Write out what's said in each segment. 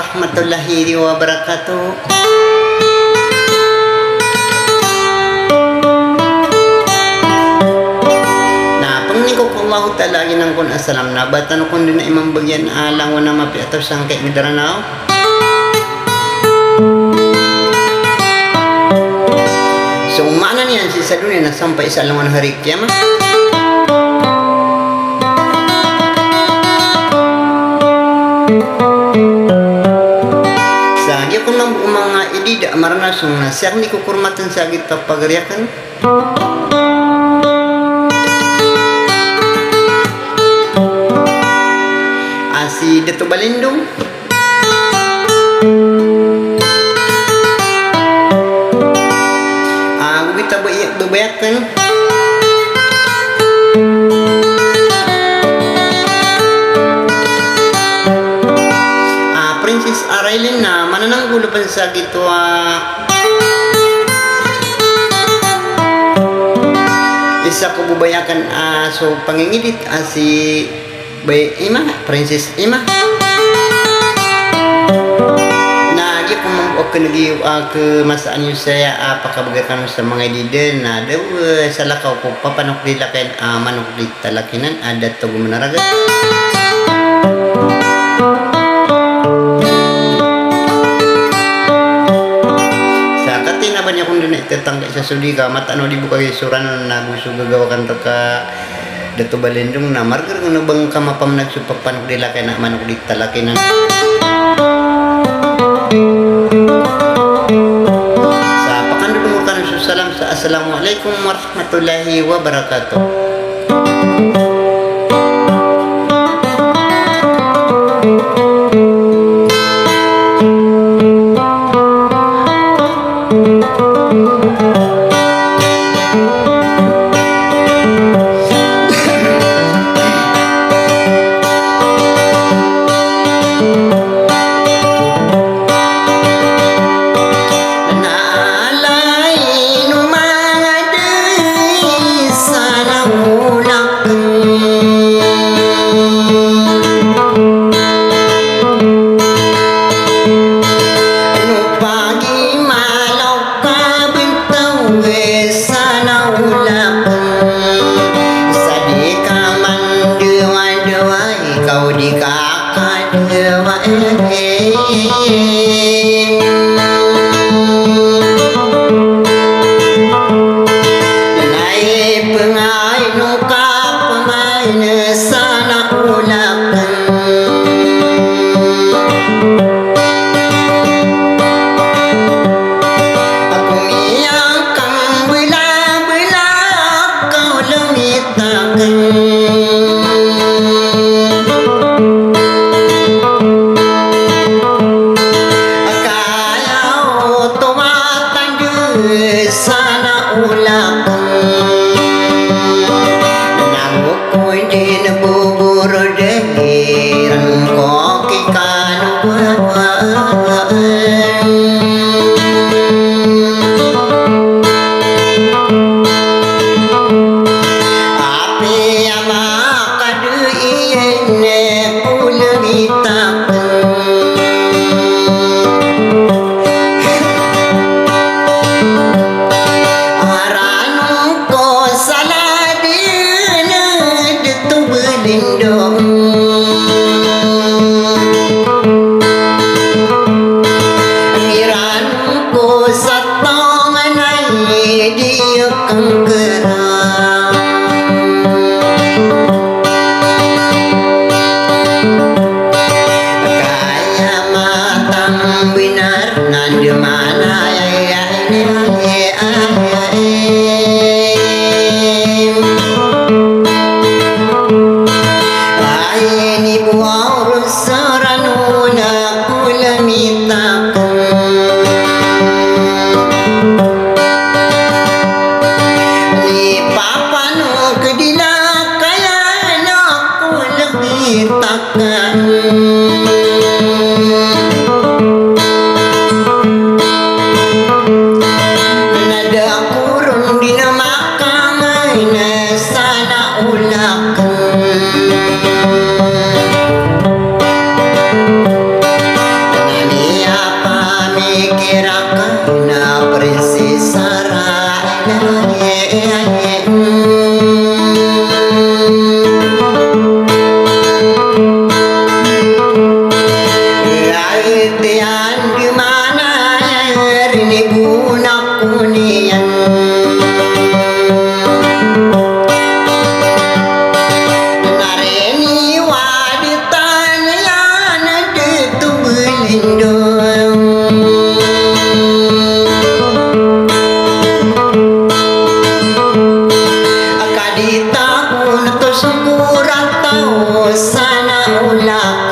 warahmatullahi wabarakatuh. Allah Ta'ala ginang kun asalam na batan kun din na imang bagyan alang wana mapi ataw sangkay midaranaw. So umana niyan si sa dunia na sampay sa alang wana hari kiyama. Sagi kun mga idida maranasong na siyak ni kukurmatan sa agit pagariakan. Si Dato Balindong kita berbayakan Princess Araylin na mananang gulo pa sa gitu isa ko bubayakan so pangingidit si Baik Ima, Princess Ima. Nah, dia pun membawa lagi ke masaan saya apakah berkaitan sama mga diden. Nah, ada salah kau papanok dilakin manok ditalakinan ada tugu menaraga. Sa katina banyak kung dinay tetangga sa sudika matano dibuka suran na gusto gagawakan ka Dato Balindong na margar kung bang kamapam nagsupapan ko nila kaya na manok di talakinan. Sa pakandungan ka ng salam sa assalamualaikum warahmatullahi wabarakatuh. tian di mana rini bunak kunian nareni waditan yang ada tu belindung akadita pun tu syukuran tahu sana ulang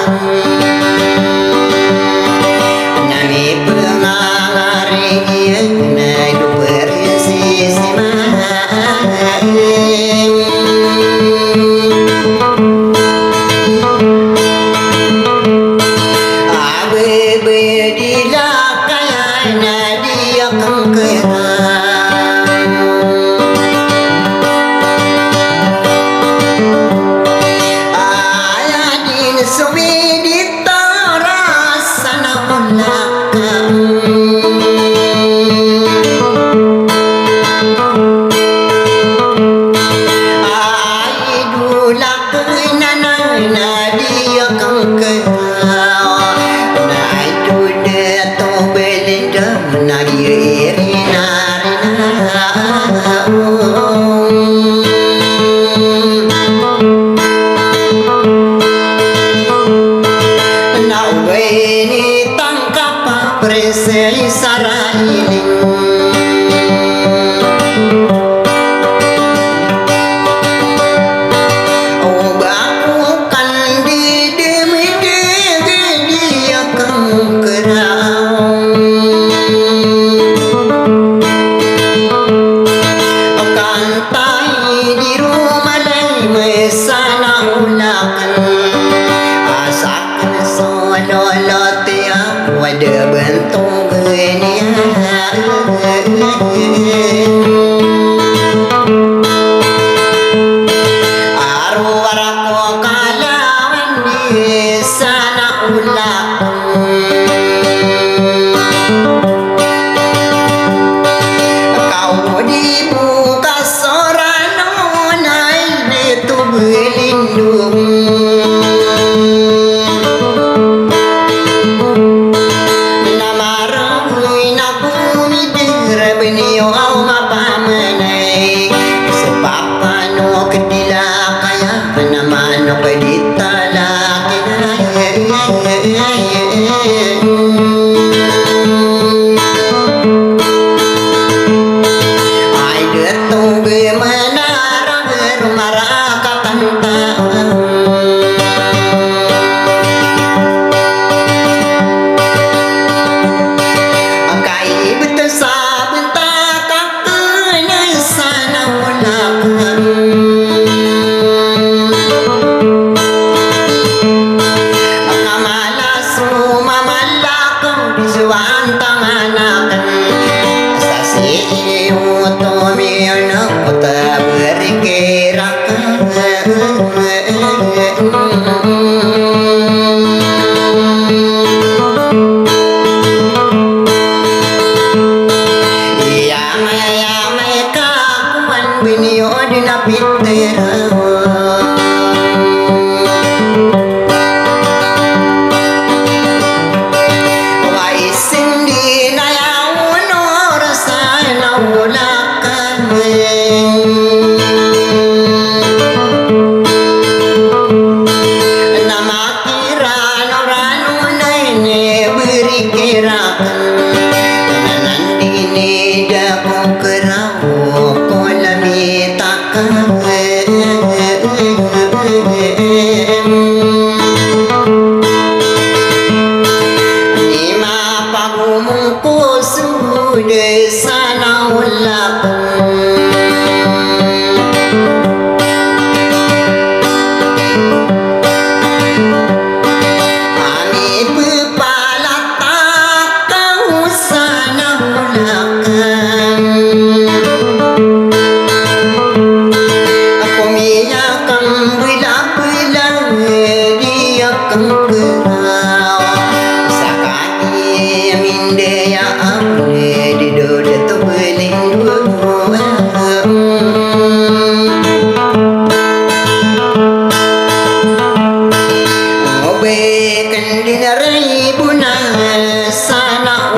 Sakati min dia amne di do de to beling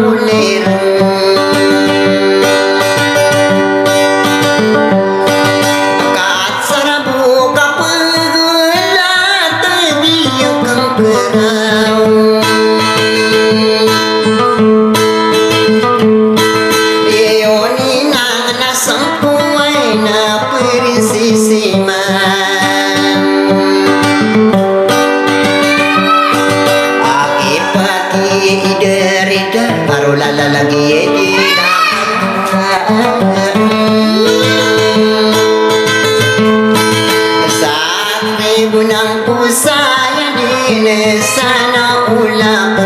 ulir Kaat sarabu kapegulat Dia kang perau Yoni na sampuai na perisisiman Ida parolala lagi ida saat ribu nang pusaya di sana ulang